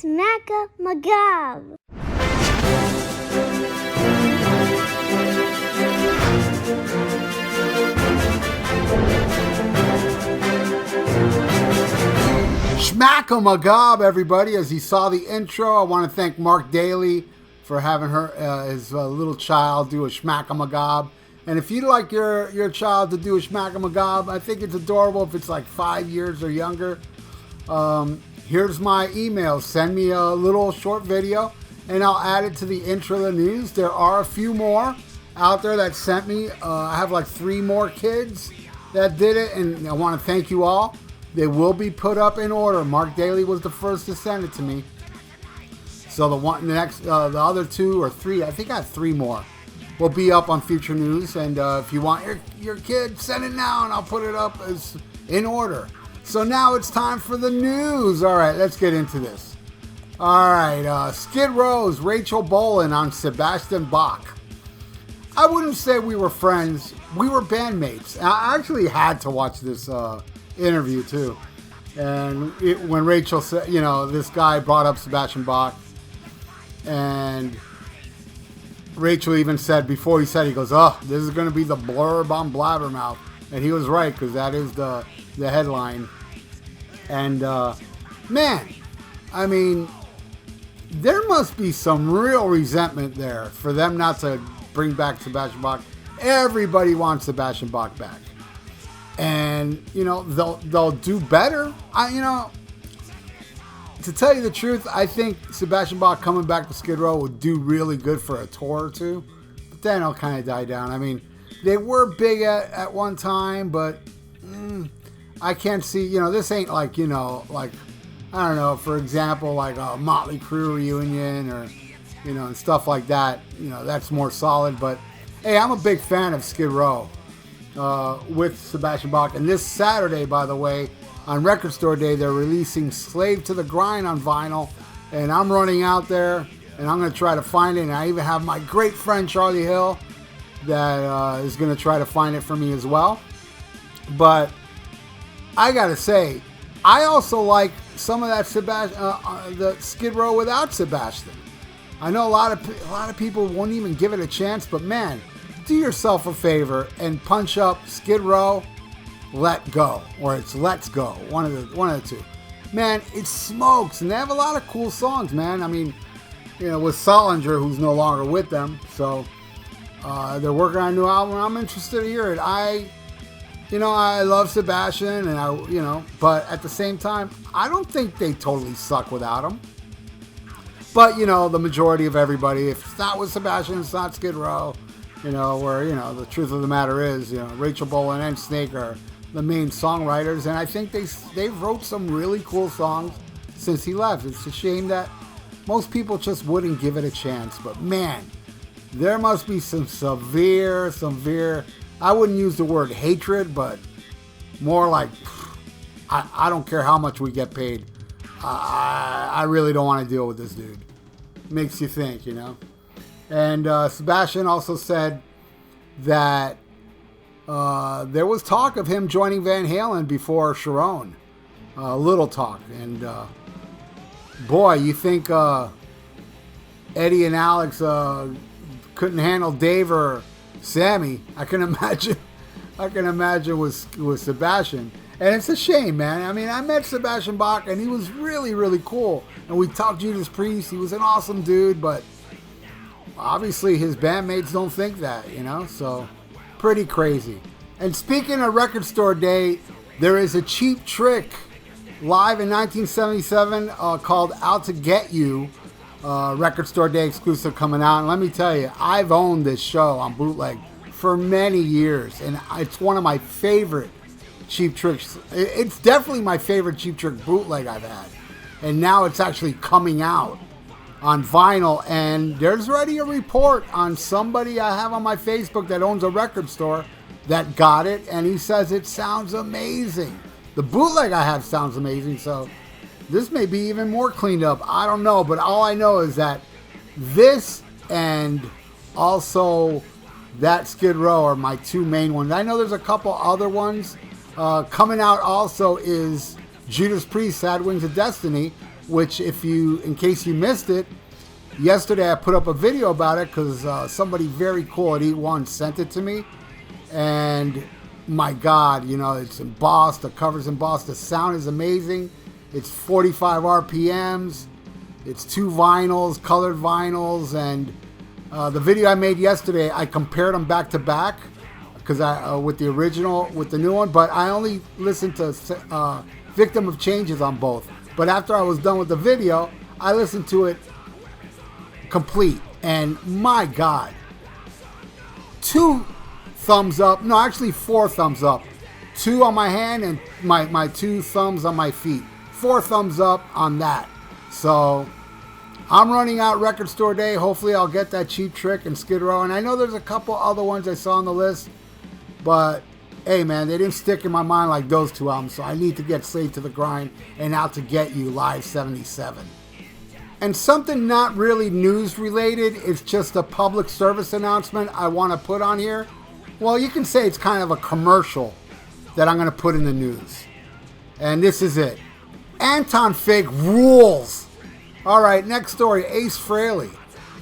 SHMACKEMAGOB. SHMACKEMAGOB, everybody. As you saw the intro, I want to thank Mark Daly for having his little child do a SHMACKEMAGOB. And if you'd like your child to do a SHMACKEMAGOB, I think it's adorable if it's like 5 years or younger. Here's my email. Send me a little short video and I'll add it to the intro of the news. There are a few more out there that sent me. I have like 3 more kids that did it, and I want to thank you all. They will be put up in order. Mark Daly was the first to send it to me. So the other 2 or 3, I think I have 3 more, will be up on future news. And if you want your kid, send it now and I'll put it up as in order. So now it's time for the news. All right, let's get into this. All right, Skid Row's Rachel Bolan on Sebastian Bach. I wouldn't say we were friends. We were bandmates. I actually had to watch this interview too. And when Rachel said, this guy brought up Sebastian Bach, and Rachel even said before he said, he goes, "Oh, this is going to be the blurb on Blabbermouth," and he was right, because that is the headline. And man, I mean, there must be some real resentment there for them not to bring back Sebastian Bach. Everybody wants Sebastian Bach back, and they'll do better. To tell you the truth, I think Sebastian Bach coming back to Skid Row would do really good for a tour or two, but then it'll kind of die down. I mean, they were big at one time, but I can't see, this ain't like, like, I don't know, for example, like a Motley Crue reunion or, and stuff like that. That's more solid. But hey, I'm a big fan of Skid Row with Sebastian Bach. And this Saturday, by the way, on Record Store Day, they're releasing Slave to the Grind on vinyl, and I'm running out there, and I'm going to try to find it, and I even have my great friend Charlie Hill that is going to try to find it for me as well. But I got to say, I also like some of that the Skid Row without Sebastian. I know a lot of people won't even give it a chance, but man, do yourself a favor and punch up Skid Row Let Go, or it's Let's Go, one of the two. Man, it smokes, and they have a lot of cool songs, man. I mean, with Solinger, who's no longer with them, so they're working on a new album. I'm interested to hear it. I love Sebastian, and but at the same time, I don't think they totally suck without him. But the majority of everybody, if it's not with Sebastian, it's not Skid Row. Where the truth of the matter is, Rachel Bolan and Snake are the main songwriters, and I think they wrote some really cool songs since he left. It's a shame that most people just wouldn't give it a chance. But man, there must be some severe, I wouldn't use the word hatred, but more like, I don't care how much we get paid. I really don't want to deal with this dude. Makes you think, And Sebastian also said that there was talk of him joining Van Halen before Sharon. Little talk. And boy, you think Eddie and Alex couldn't handle Dave or Sammy? I can imagine with Sebastian. And it's a shame, man. I mean, I met Sebastian Bach, and he was really, really cool. And we talked Judas Priest. He was an awesome dude, but obviously his bandmates don't think that, So, pretty crazy. And speaking of Record Store Day, there is a Cheap Trick live in 1977 called Out to Get You. Record Store Day exclusive coming out. And let me tell you, I've owned this show on bootleg for many years, and it's one of my favorite Cheap Tricks. It's definitely my favorite Cheap Trick bootleg I've had. And now it's actually coming out on vinyl, and there's already a report on somebody I have on my Facebook that owns a record store that got it, and he says it sounds amazing. The bootleg I have sounds amazing, so this may be even more cleaned up. I don't know, but all I know is that this and also that Skid Row are my 2 main ones. I know there's a couple other ones coming out. Also is Judas Priest, Sad Wings of Destiny, which in case you missed it, yesterday I put up a video about it because somebody very cool at E1 sent it to me. And my God, it's embossed, the cover's embossed, the sound is amazing. It's 45 RPMs, it's 2 vinyls, colored vinyls, and the video I made yesterday, I compared them back to back because with the original, with the new one, but I only listened to Victim of Changes on both. But after I was done with the video, I listened to it complete, and my God, 2 thumbs up, no, actually 4 thumbs up, 2 on my hand and my 2 thumbs on my feet, 4 thumbs up on that. So I'm running out record store day. Hopefully I'll get that Cheap Trick and Skid Row, and I know there's a couple other ones I saw on the list, but hey man, they didn't stick in my mind like those 2 albums, so I need to get Slave to the Grind and Out to Get You Live 77. And something not really news related, it's just a public service announcement I want to put on here. Well, you can say it's kind of a commercial that I'm going to put in the news. And this is it. Anton Fig rules. All right, next story. Ace Frehley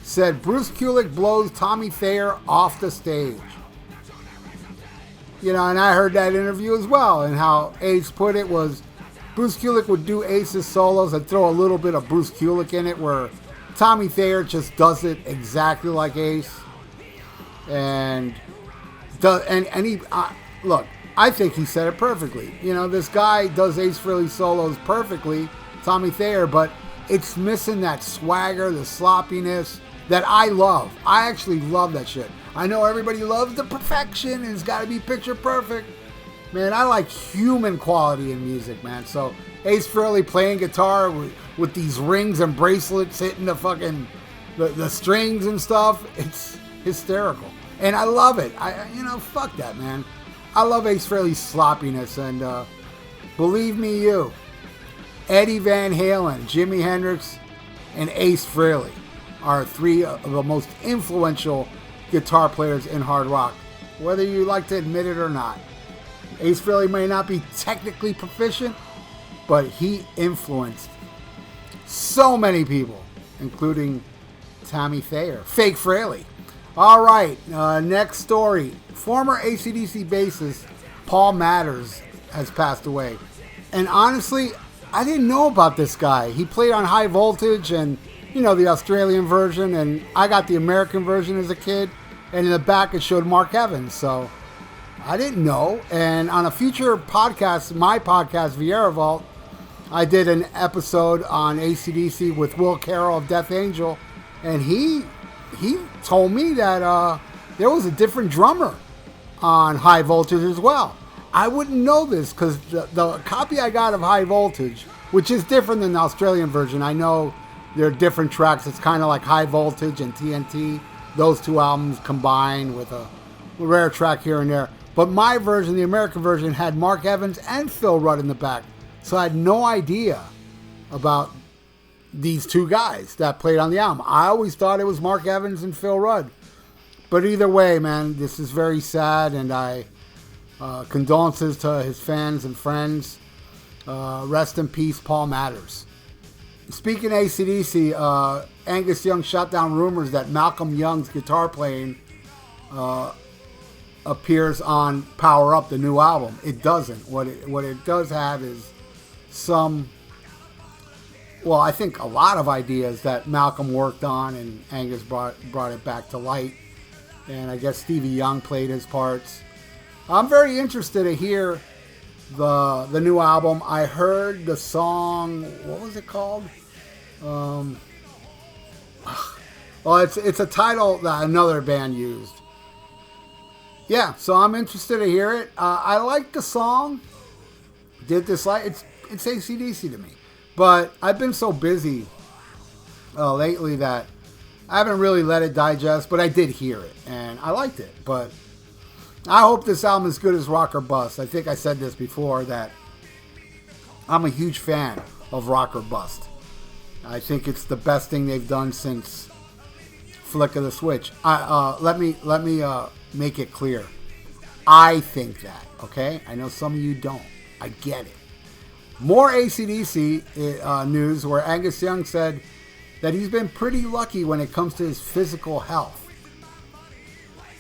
said Bruce Kulick blows Tommy Thayer off the stage. And I heard that interview as well, and how Ace put it was Bruce Kulick would do Ace's solos and throw a little bit of Bruce Kulick in it, where Tommy Thayer just does it exactly like Ace. And he look, I think he said it perfectly. This guy does Ace Frehley solos perfectly, Tommy Thayer, but it's missing that swagger, the sloppiness that I love. I actually love that shit. I know everybody loves the perfection and it's got to be picture perfect. Man, I like human quality in music, man. So Ace Frehley playing guitar with these rings and bracelets hitting the fucking the strings and stuff, it's hysterical. And I love it. Fuck that, man. I love Ace Frehley's sloppiness, and believe me you, Eddie Van Halen, Jimi Hendrix, and Ace Frehley are 3 of the most influential guitar players in hard rock, whether you like to admit it or not. Ace Frehley may not be technically proficient, but he influenced so many people, including Tommy Thayer, fake Frehley. All right, next story. Former AC/DC bassist Paul Matters has passed away. And honestly, I didn't know about this guy. He played on High Voltage and, the Australian version, and I got the American version as a kid. And in the back it showed Mark Evans, so I didn't know. And on a future podcast, my podcast, VIERA Vault, I did an episode on AC/DC with Will Carroll of Death Angel, and he told me that there was a different drummer on High Voltage as well. I wouldn't know this because the copy I got of High Voltage, which is different than the Australian version, I know there are different tracks. It's kind of like High Voltage and TNT, those 2 albums combined with a rare track here and there. But my version, the American version, had Mark Evans and Phil Rudd in the back. So I had no idea about these 2 guys that played on the album. I always thought it was Mark Evans and Phil Rudd. But either way, man, this is very sad, and I condolences to his fans and friends. Rest in peace, Paul Matters. Speaking of AC/DC, Angus Young shot down rumors that Malcolm Young's guitar playing appears on Power Up, the new album. It doesn't. What it does have is I think a lot of ideas that Malcolm worked on, and Angus brought it back to light. And I guess Stevie Young played his parts. I'm very interested to hear the new album. I heard the song, what was it called? It's a title that another band used. Yeah, so I'm interested to hear it. I like the song. Did dislike it's AC/DC to me, but I've been so busy lately that I haven't really let it digest. But I did hear it and I liked it. But I hope this album is good as Rock or Bust. I think I said this before that I'm a huge fan of Rock or Bust. I think it's the best thing they've done since Flick of the Switch. Let me make it clear. I think that, okay? I know some of you don't. I get it. More AC/DC news where Angus Young said that he's been pretty lucky when it comes to his physical health.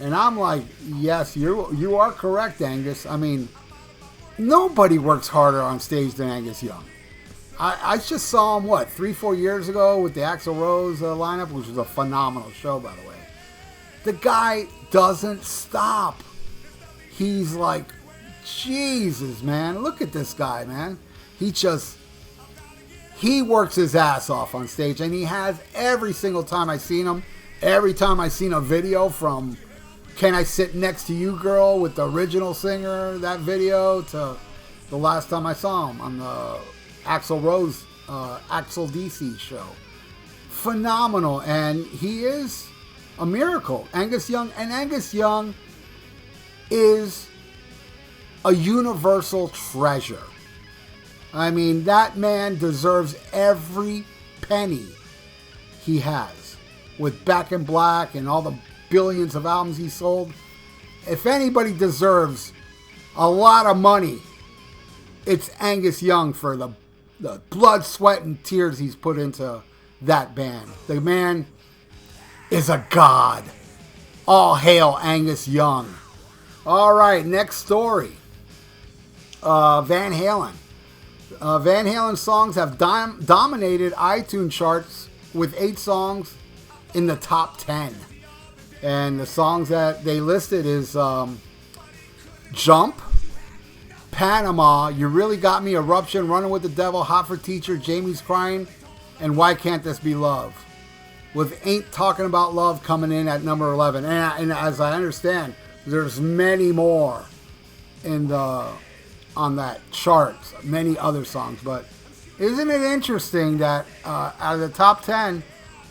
And I'm like, yes, you are correct, Angus. I mean, nobody works harder on stage than Angus Young. I just saw him, 3-4 years ago with the Axl Rose lineup, which was a phenomenal show, by the way. The guy doesn't stop. He's like, Jesus, man. Look at this guy, man. He works his ass off on stage, and he has every single time I've seen him. Every time I've seen a video from Can I Sit Next to You Girl with the original singer, that video, to the last time I saw him on the Axl Rose, Axl DC show. Phenomenal, and he is a miracle. Angus Young is a universal treasure. I mean, that man deserves every penny he has. With Back in Black and all the billions of albums he sold. If anybody deserves a lot of money, it's Angus Young for the blood, sweat, and tears he's put into that band. The man is a god. All hail Angus Young. All right, next story. Van Halen. Van Halen songs have dominated iTunes charts with 8 songs in the top 10. And the songs that they listed is Jump, Panama, You Really Got Me, Eruption, Running with the Devil, Hot for Teacher, Jamie's Crying, and Why Can't This Be Love? With Ain't Talking About Love coming in at number 11. And as I understand, there's many more on that chart, many other songs. But isn't it interesting that out of the top 10,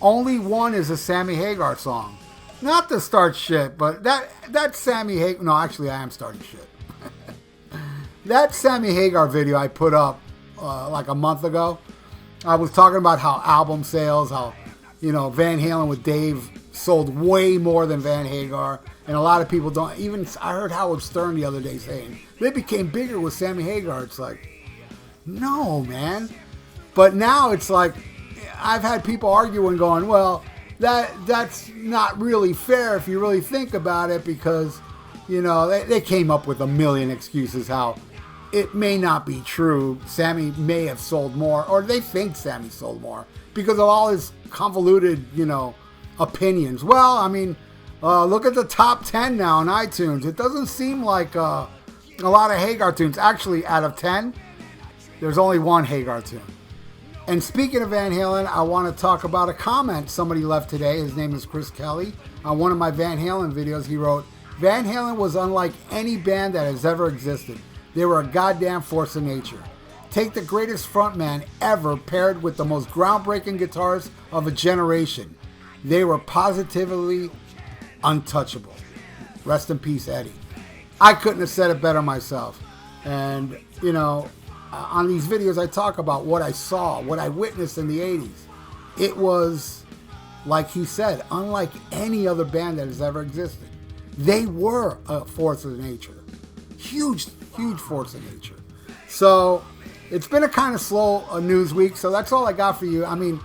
only one is a Sammy Hagar song? Not to start shit, but that Sammy Hagar... No, actually, I am starting shit. That Sammy Hagar video I put up like a month ago, I was talking about how album sales, how, Van Halen with Dave sold way more than Van Hagar. And a lot of people don't... Even I heard Howard Stern the other day saying, they became bigger with Sammy Hagar. It's like, no, man. But now it's like, I've had people arguing going, well, that's not really fair if you really think about it, because, they came up with a million excuses how it may not be true. Sammy may have sold more, or they think Sammy sold more because of all his convoluted, opinions. Well, I mean, look at the top 10 now on iTunes. It doesn't seem like a lot of Hagar tunes. Actually, out of 10, there's only one Hagar tune. And speaking of Van Halen, I want to talk about a comment somebody left today. His name is Chris Kelly. On one of my Van Halen videos, he wrote, Van Halen was unlike any band that has ever existed. They were a goddamn force of nature. Take the greatest frontman ever paired with the most groundbreaking guitars of a generation. They were positively untouchable. Rest in peace, Eddie. I couldn't have said it better myself. And, on these videos I talk about what I saw, what I witnessed in the 80s. It was, like he said, unlike any other band that has ever existed. They were a force of nature. Huge force of nature. So, it's been a kind of slow news week, so that's all I got for you. I mean,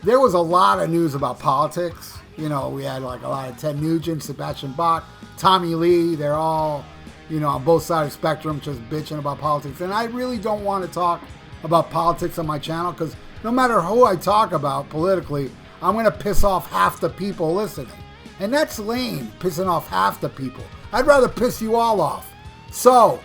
there was a lot of news about politics. We had like a lot of Ted Nugent, Sebastian Bach, Tommy Lee. They're all, on both sides of the spectrum just bitching about politics. And I really don't want to talk about politics on my channel, because no matter who I talk about politically, I'm going to piss off half the people listening. And that's lame, pissing off half the people. I'd rather piss you all off. So,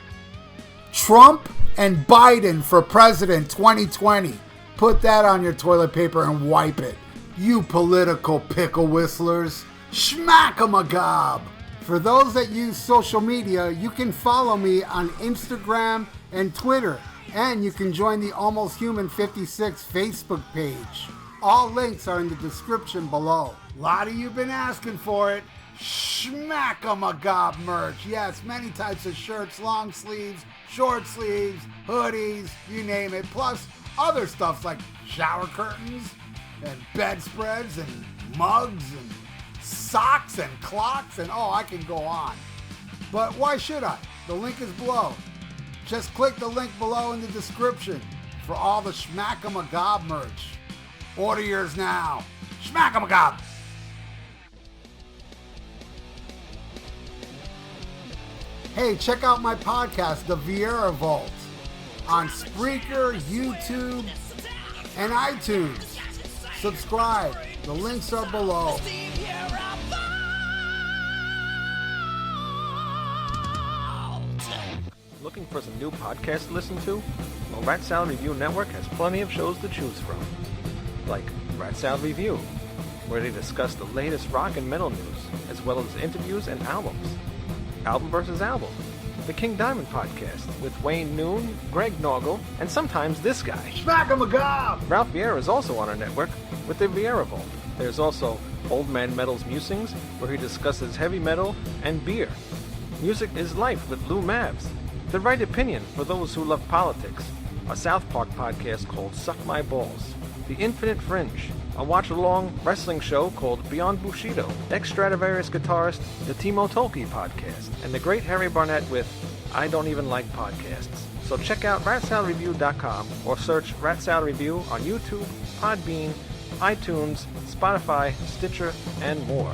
Trump and Biden for president 2020. Put that on your toilet paper and wipe it. You political pickle whistlers. SHMACKEMAGOB. For those that use social media, you can follow me on Instagram and Twitter. And you can join the Almost Human 56 Facebook page. All links are in the description below. A lot of you been asking for it. SHMACKEMAGOB merch. Yes, many types of shirts, long sleeves, short sleeves, hoodies, you name it. Plus other stuff like shower curtains and bedspreads and mugs and socks and clocks, and I can go on. But why should I? The link is below. Just click the link below in the description for all the SHMACKEMAGOB merch. Order yours now. SHMACKEMAGOB! Hey, check out my podcast, The VIERA Vault, on SPREAKER, YouTube, and iTunes. Subscribe. The links are below. Looking for some new podcasts to listen to? Well, Rat Salad Review Network has plenty of shows to choose from. Like Rat Salad Review, where they discuss the latest rock and metal news, as well as interviews and albums. Album versus Album, the King Diamond Podcast, with Wayne Noon, Greg Norgal, and sometimes this guy. SHMACKEMAGOB! Ralph VIERA is also on our network with the VIERA Vault. There's also Old Man Metal's Musings, where he discusses heavy metal and beer. Music is Life with Lou Mavs. The Right Opinion for those who love politics. A South Park podcast called Suck My Balls. The Infinite Fringe, a watch-along wrestling show called Beyond Bushido. Ex-Stradivarius guitarist, the Timo Tolkki podcast. And the Great Harry Barnett with I Don't Even Like Podcasts. So check out ratsaladreview.com or search Rat Salad Review on YouTube, Podbeam, iTunes, Spotify, Stitcher, and more.